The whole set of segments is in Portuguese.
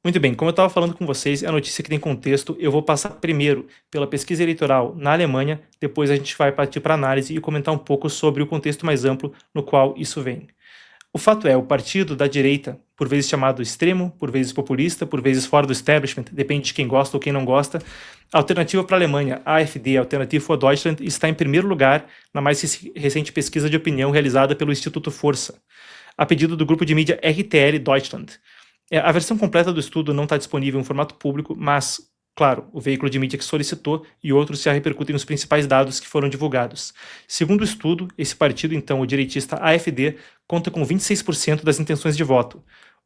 Muito bem, como eu estava falando com vocês, a notícia que tem contexto, eu vou passar primeiro pela pesquisa eleitoral na Alemanha, depois a gente vai partir para análise e comentar um pouco sobre o contexto mais amplo no qual isso vem. O fato é, o partido da direita, por vezes chamado extremo, por vezes populista, por vezes fora do establishment, depende de quem gosta ou quem não gosta, a alternativa para a Alemanha, a AfD, Alternative for Deutschland, está em primeiro lugar na mais recente pesquisa de opinião realizada pelo Instituto Força, a pedido do grupo de mídia RTL Deutschland. A versão completa do estudo não está disponível em formato público, mas, claro, o veículo de mídia que solicitou e outros já repercutem nos principais dados que foram divulgados. Segundo o estudo, esse partido, então, o direitista AfD, conta com 26% das intenções de voto,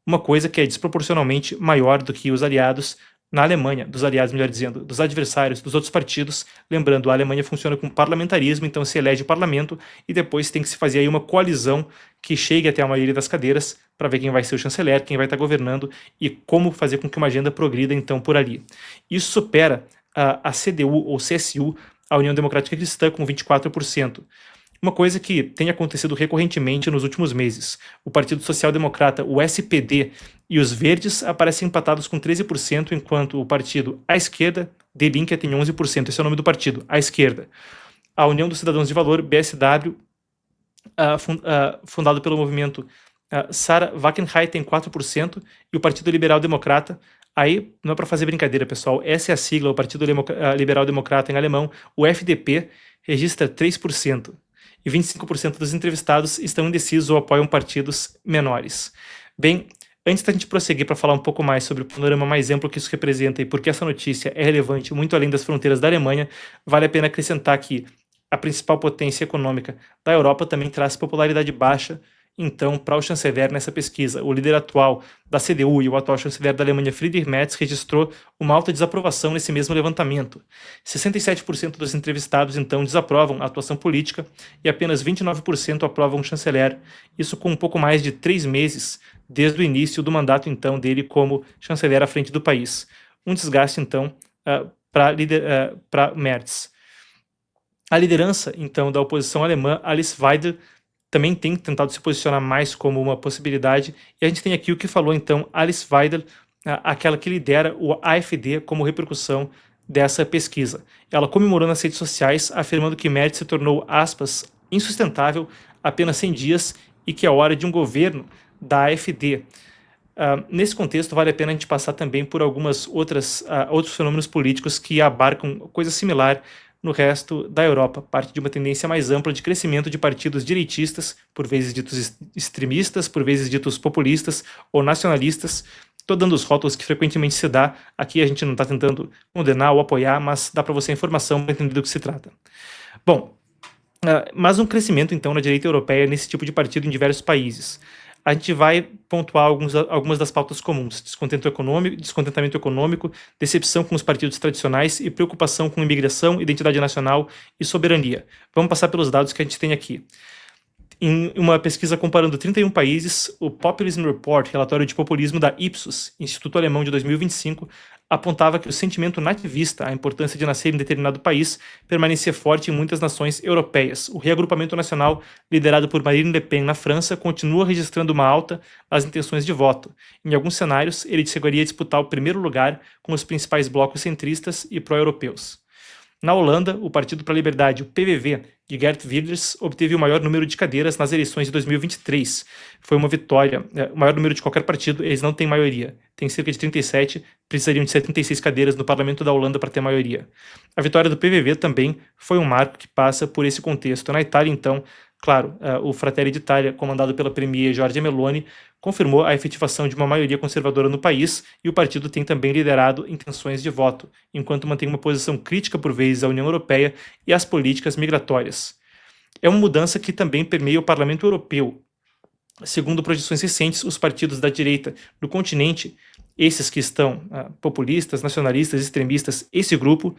uma coisa que é desproporcionalmente maior do que os aliados na Alemanha, dos aliados, melhor dizendo, dos adversários dos outros partidos. Lembrando, a Alemanha funciona com parlamentarismo, então se elege o parlamento e depois tem que se fazer aí uma coalizão que chegue até a maioria das cadeiras para ver quem vai ser o chanceler, quem vai estar governando e como fazer com que uma agenda progrida então por ali. Isso supera a CDU ou CSU, a União Democrática Cristã, com 24%. Uma coisa que tem acontecido recorrentemente nos últimos meses. O Partido Social Democrata, o SPD, e os Verdes aparecem empatados com 13%, enquanto o partido à esquerda, Die Linke, tem 11%. Esse é o nome do partido, à esquerda. A União dos Cidadãos de Valor, BSW, fundado pelo movimento Sarah Wagenknecht, tem 4%, e o Partido Liberal Democrata, aí não é para fazer brincadeira, pessoal, essa é a sigla, o Partido Liberal Democrata em alemão, o FDP, registra 3%. E 25% dos entrevistados estão indecisos ou apoiam partidos menores. Bem, antes da gente prosseguir para falar um pouco mais sobre o panorama mais amplo que isso representa e por que essa notícia é relevante muito além das fronteiras da Alemanha, vale a pena acrescentar que a principal potência econômica da Europa também traz popularidade baixa, então, para o chanceler nessa pesquisa. O líder atual da CDU e o atual chanceler da Alemanha, Friedrich Merz, registrou uma alta desaprovação nesse mesmo levantamento. 67% dos entrevistados, então, desaprovam a atuação política e apenas 29% aprovam o chanceler. Isso com um pouco mais de 3 meses desde o início do mandato, então, dele como chanceler à frente do país. Um desgaste, então, para Merz. A liderança, então, da oposição alemã, Alice Weidel, também tem tentado se posicionar mais como uma possibilidade, e a gente tem aqui o que falou, então, Alice Weidel, aquela que lidera o AfD como repercussão dessa pesquisa. Ela comemorou nas redes sociais, afirmando que Merz se tornou, aspas, insustentável apenas 100 dias e que é hora de um governo da AfD. Nesse contexto, vale a pena a gente passar também por algumas outros fenômenos políticos que abarcam coisa similar no resto da Europa, parte de uma tendência mais ampla de crescimento de partidos direitistas, por vezes ditos extremistas, por vezes ditos populistas ou nacionalistas. Estou dando os rótulos que frequentemente se dá, aqui a gente não está tentando condenar ou apoiar, mas dá para você a informação para entender do que se trata. Bom, mas um crescimento então na direita europeia nesse tipo de partido em diversos países. A gente vai pontuar algumas das pautas comuns: descontentamento econômico, decepção com os partidos tradicionais e preocupação com imigração, identidade nacional e soberania. Vamos passar pelos dados que a gente tem aqui. Em uma pesquisa comparando 31 países, o Populism Report, relatório de populismo da Ipsos, Instituto Alemão de 2025, apontava que o sentimento nativista, a importância de nascer em determinado país, permanecia forte em muitas nações europeias. O reagrupamento nacional, liderado por Marine Le Pen na França, continua registrando uma alta nas intenções de voto. Em alguns cenários, ele chegaria a disputar o primeiro lugar com os principais blocos centristas e pró-europeus. Na Holanda, o Partido para a Liberdade, o PVV, de Geert Wilders, obteve o maior número de cadeiras nas eleições de 2023. Foi uma vitória, o maior número de qualquer partido, eles não têm maioria. Tem cerca de 37, precisariam de 76 cadeiras no parlamento da Holanda para ter maioria. A vitória do PVV também foi um marco que passa por esse contexto. Na Itália, então, claro, o Fratelli d'Italia, comandado pela premier Giorgia Meloni, confirmou a efetivação de uma maioria conservadora no país e o partido tem também liderado intenções de voto, enquanto mantém uma posição crítica por vezes à União Europeia e às políticas migratórias. É uma mudança que também permeia o Parlamento Europeu. Segundo projeções recentes, os partidos da direita do continente, esses que estão populistas, nacionalistas, extremistas, esse grupo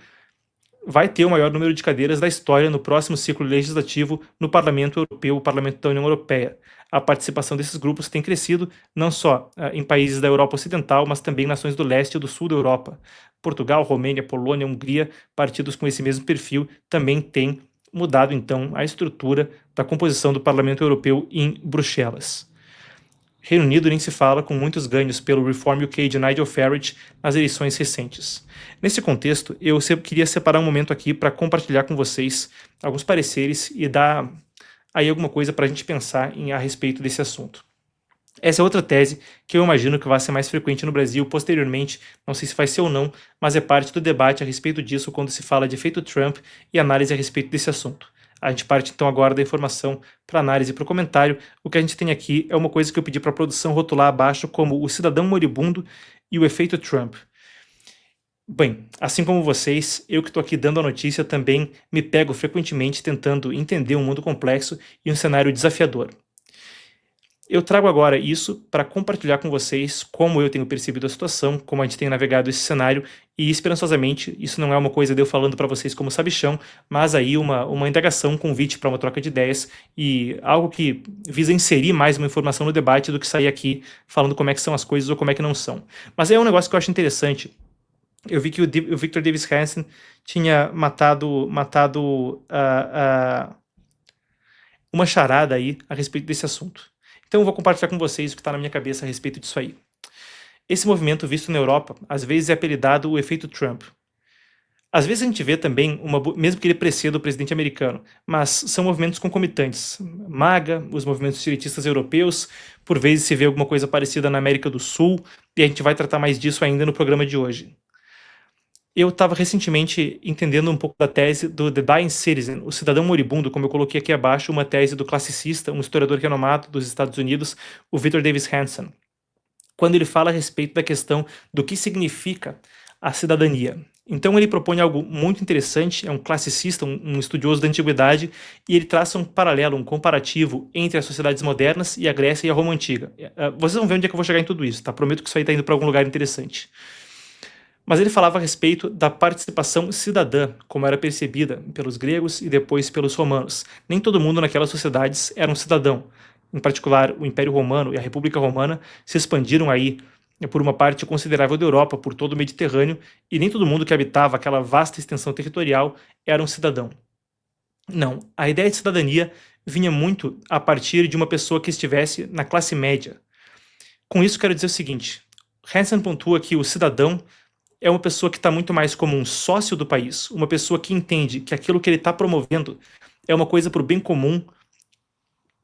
vai ter o maior número de cadeiras da história no próximo ciclo legislativo no Parlamento Europeu, o Parlamento da União Europeia. A participação desses grupos tem crescido não só em países da Europa Ocidental, mas também em nações do leste e do sul da Europa. Portugal, Romênia, Polônia, Hungria, partidos com esse mesmo perfil também têm mudado, então, a estrutura da composição do Parlamento Europeu em Bruxelas. Reino Unido nem se fala, com muitos ganhos pelo Reform UK de Nigel Farage nas eleições recentes. Nesse contexto, eu queria separar um momento aqui para compartilhar com vocês alguns pareceres e dar aí alguma coisa para a gente pensar a respeito desse assunto. Essa é outra tese que eu imagino que vai ser mais frequente no Brasil posteriormente, não sei se vai ser ou não, mas é parte do debate a respeito disso quando se fala de efeito Trump e análise a respeito desse assunto. A gente parte então agora da informação para análise e para o comentário. O que a gente tem aqui é uma coisa que eu pedi para a produção rotular abaixo como o cidadão moribundo e o efeito Trump. Bem, assim como vocês, eu que estou aqui dando a notícia também me pego frequentemente tentando entender um mundo complexo e um cenário desafiador. Eu trago agora isso para compartilhar com vocês como eu tenho percebido a situação, como a gente tem navegado esse cenário e, esperançosamente, isso não é uma coisa de eu falando para vocês como sabichão, mas aí uma indagação, um convite para uma troca de ideias e algo que visa inserir mais uma informação no debate do que sair aqui falando como é que são as coisas ou como é que não são. Mas é um negócio que eu acho interessante. Eu vi que o Victor Davis Hanson tinha matado uma charada aí a respeito desse assunto. Então eu vou compartilhar com vocês o que está na minha cabeça a respeito disso aí. Esse movimento visto na Europa, às vezes é apelidado o efeito Trump. Às vezes a gente vê também, mesmo que ele preceda o presidente americano, mas são movimentos concomitantes. MAGA, os movimentos direitistas europeus, por vezes se vê alguma coisa parecida na América do Sul, e a gente vai tratar mais disso ainda no programa de hoje. Eu estava recentemente entendendo um pouco da tese do The Dying Citizen, o cidadão moribundo, como eu coloquei aqui abaixo, uma tese do classicista, um historiador renomado dos Estados Unidos, o Victor Davis Hanson, quando ele fala a respeito da questão do que significa a cidadania. Então ele propõe algo muito interessante, é um classicista, um estudioso da antiguidade, e ele traça um paralelo, um comparativo entre as sociedades modernas e a Grécia e a Roma Antiga. Vocês vão ver onde é que eu vou chegar em tudo isso, tá? Prometo que isso aí está indo para algum lugar interessante. Mas ele falava a respeito da participação cidadã, como era percebida pelos gregos e depois pelos romanos. Nem todo mundo naquelas sociedades era um cidadão. Em particular, o Império Romano e a República Romana se expandiram aí por uma parte considerável da Europa, por todo o Mediterrâneo, e nem todo mundo que habitava aquela vasta extensão territorial era um cidadão. Não, a ideia de cidadania vinha muito a partir de uma pessoa que estivesse na classe média. Com isso, quero dizer o seguinte: Hanson pontua que o cidadão é uma pessoa que está muito mais como um sócio do país, uma pessoa que entende que aquilo que ele está promovendo é uma coisa para o bem comum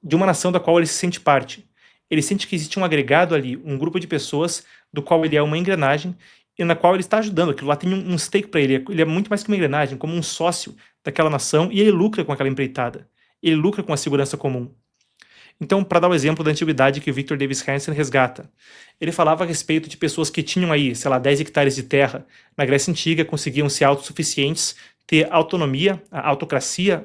de uma nação da qual ele se sente parte. Ele sente que existe um agregado ali, um grupo de pessoas do qual ele é uma engrenagem e na qual ele está ajudando. Aquilo lá tem um stake para ele. Ele é muito mais que uma engrenagem, como um sócio daquela nação, e ele lucra com aquela empreitada. Ele lucra com a segurança comum. Então, para dar o exemplo da antiguidade que o Victor Davis Hanson resgata, ele falava a respeito de pessoas que tinham aí, sei lá, 10 hectares de terra na Grécia Antiga, conseguiam ser autossuficientes, ter autonomia, a autocracia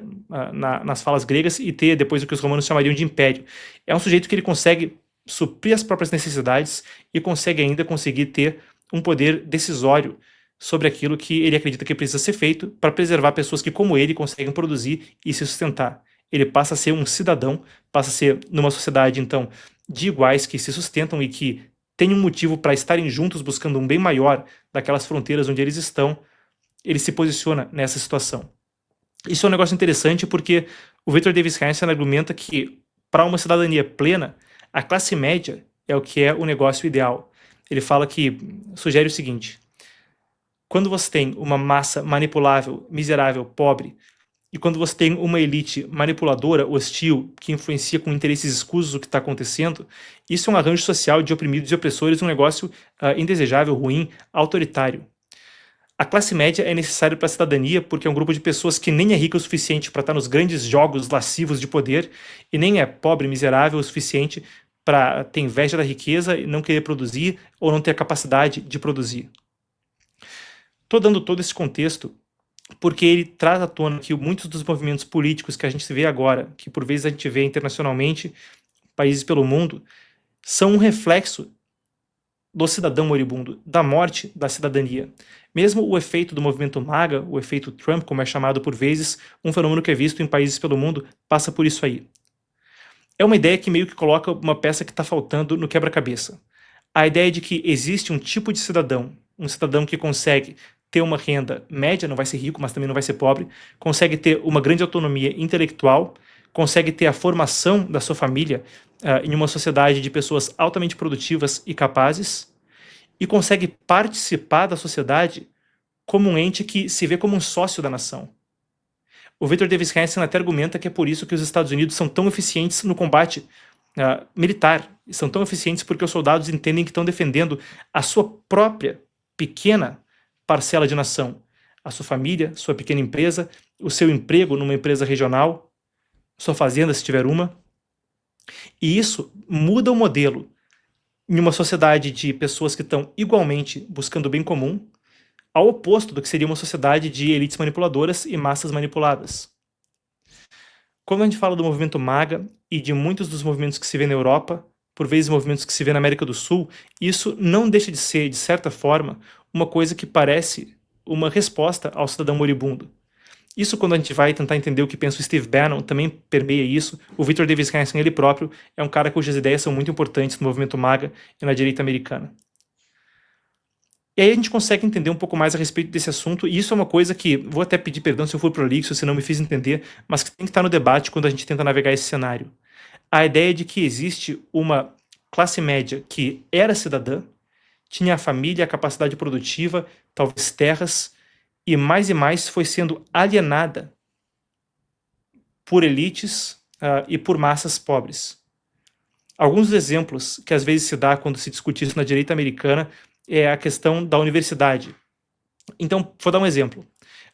nas falas gregas e ter depois o que os romanos chamariam de império. É um sujeito que ele consegue suprir as próprias necessidades e consegue ainda conseguir ter um poder decisório sobre aquilo que ele acredita que precisa ser feito para preservar pessoas que, como ele, conseguem produzir e se sustentar. Ele passa a ser um cidadão, passa a ser numa sociedade, então, de iguais que se sustentam e que têm um motivo para estarem juntos buscando um bem maior daquelas fronteiras onde eles estão. Ele se posiciona nessa situação. Isso é um negócio interessante porque o Victor Davis Hanson argumenta que, para uma cidadania plena, a classe média é o que é o negócio ideal. Ele fala que, sugere o seguinte: quando você tem uma massa manipulável, miserável, pobre, e quando você tem uma elite manipuladora, hostil, que influencia com interesses escusos o que está acontecendo, isso é um arranjo social de oprimidos e opressores, um negócio indesejável, ruim, autoritário. A classe média é necessária para a cidadania porque é um grupo de pessoas que nem é rica o suficiente para estar nos grandes jogos lascivos de poder e nem é pobre, miserável o suficiente para ter inveja da riqueza e não querer produzir ou não ter a capacidade de produzir. Estou dando todo esse contexto porque ele traz à tona que muitos dos movimentos políticos que a gente vê agora, que por vezes a gente vê internacionalmente, países pelo mundo, são um reflexo do cidadão moribundo, da morte da cidadania. Mesmo o efeito do movimento MAGA, o efeito Trump, como é chamado por vezes, um fenômeno que é visto em países pelo mundo, passa por isso aí. É uma ideia que meio que coloca uma peça que está faltando no quebra-cabeça. A ideia de que existe um tipo de cidadão, um cidadão que consegue ter uma renda média, não vai ser rico, mas também não vai ser pobre, consegue ter uma grande autonomia intelectual, consegue ter a formação da sua família em uma sociedade de pessoas altamente produtivas e capazes e consegue participar da sociedade como um ente que se vê como um sócio da nação. O Victor Davis Hanson até argumenta que é por isso que os Estados Unidos são tão eficientes no combate militar. São tão eficientes porque os soldados entendem que estão defendendo a sua própria pequena parcela de nação, a sua família, sua pequena empresa, o seu emprego numa empresa regional, sua fazenda se tiver uma. E isso muda o modelo em uma sociedade de pessoas que estão igualmente buscando o bem comum, ao oposto do que seria uma sociedade de elites manipuladoras e massas manipuladas. Quando a gente fala do movimento MAGA e de muitos dos movimentos que se vê na Europa, por vezes movimentos que se vê na América do Sul, isso não deixa de ser, de certa forma, uma coisa que parece uma resposta ao cidadão moribundo. Isso, quando a gente vai tentar entender o que pensa o Steve Bannon, também permeia isso. O Victor Davis Hanson, ele próprio, é um cara cujas ideias são muito importantes no movimento MAGA e na direita americana. E aí a gente consegue entender um pouco mais a respeito desse assunto, e isso é uma coisa que, vou até pedir perdão se eu for prolixo, se não me fiz entender, mas que tem que estar no debate quando a gente tenta navegar esse cenário. A ideia de que existe uma classe média que era cidadã, tinha a família, a capacidade produtiva, talvez terras, e mais foi sendo alienada por elites e por massas pobres. Alguns dos exemplos que às vezes se dá quando se discute isso na direita americana é a questão da universidade. Então, vou dar um exemplo.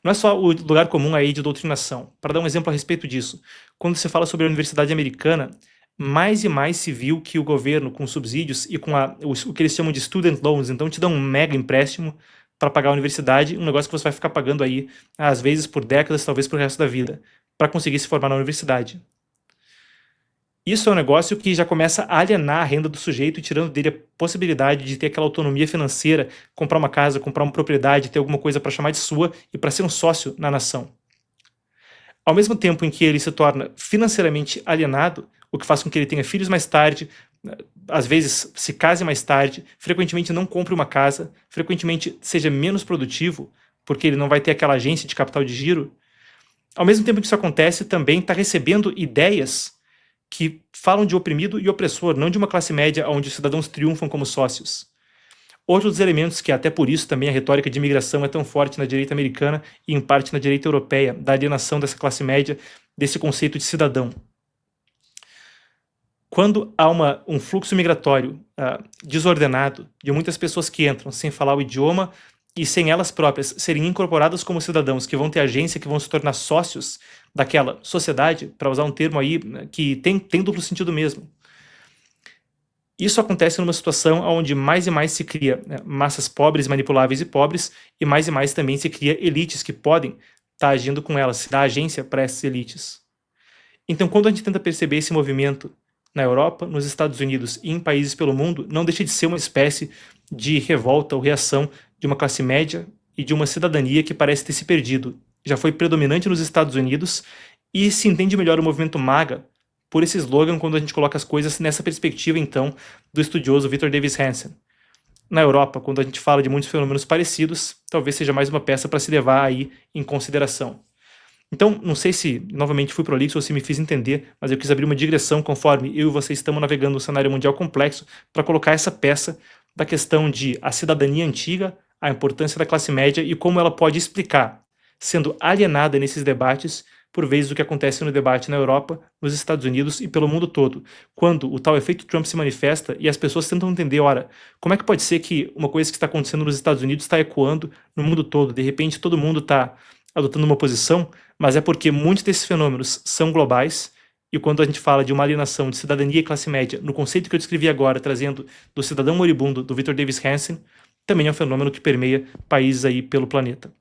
Não é só o lugar comum aí de doutrinação. Para dar um exemplo a respeito disso, quando se fala sobre a universidade americana, mais e mais se viu que o governo, com subsídios e com o que eles chamam de student loans, então te dão um mega empréstimo para pagar a universidade, um negócio que você vai ficar pagando aí, às vezes por décadas, talvez por resto da vida, para conseguir se formar na universidade. Isso é um negócio que já começa a alienar a renda do sujeito e tirando dele a possibilidade de ter aquela autonomia financeira, comprar uma casa, comprar uma propriedade, ter alguma coisa para chamar de sua e para ser um sócio na nação. Ao mesmo tempo em que ele se torna financeiramente alienado, o que faz com que ele tenha filhos mais tarde, às vezes se case mais tarde, frequentemente não compre uma casa, frequentemente seja menos produtivo, porque ele não vai ter aquela agência de capital de giro. Ao mesmo tempo que isso acontece, também está recebendo ideias que falam de oprimido e opressor, não de uma classe média onde os cidadãos triunfam como sócios. Outro dos elementos que, até por isso, também a retórica de imigração é tão forte na direita americana e, em parte, na direita europeia, da alienação dessa classe média, desse conceito de cidadão. Quando há um fluxo migratório desordenado, de muitas pessoas que entram sem falar o idioma e sem elas próprias serem incorporadas como cidadãos que vão ter agência, que vão se tornar sócios daquela sociedade, para usar um termo aí que tem duplo sentido mesmo. Isso acontece numa situação onde mais e mais se cria massas pobres, manipuláveis e mais também se cria elites que podem estar agindo com elas, se dá agência para essas elites. Então, quando a gente tenta perceber esse movimento na Europa, nos Estados Unidos e em países pelo mundo, não deixa de ser uma espécie de revolta ou reação de uma classe média e de uma cidadania que parece ter se perdido. Já foi predominante nos Estados Unidos e se entende melhor o movimento MAGA por esse slogan quando a gente coloca as coisas nessa perspectiva, então, do estudioso Victor Davis Hanson. Na Europa, quando a gente fala de muitos fenômenos parecidos, talvez seja mais uma peça para se levar aí em consideração. Então, não sei se, novamente, fui prolixo ou se me fiz entender, mas eu quis abrir uma digressão conforme eu e vocês estamos navegando no cenário mundial complexo para colocar essa peça da questão de a cidadania antiga, a importância da classe média e como ela pode explicar, sendo alienada nesses debates, por vezes o que acontece no debate na Europa, nos Estados Unidos e pelo mundo todo, quando o tal efeito Trump se manifesta e as pessoas tentam entender, ora, como é que pode ser que uma coisa que está acontecendo nos Estados Unidos está ecoando no mundo todo, de repente todo mundo está adotando uma posição, mas é porque muitos desses fenômenos são globais, e quando a gente fala de uma alienação de cidadania e classe média, no conceito que eu descrevi agora, trazendo do cidadão moribundo, do Victor Davis Hanson, também é um fenômeno que permeia países aí pelo planeta.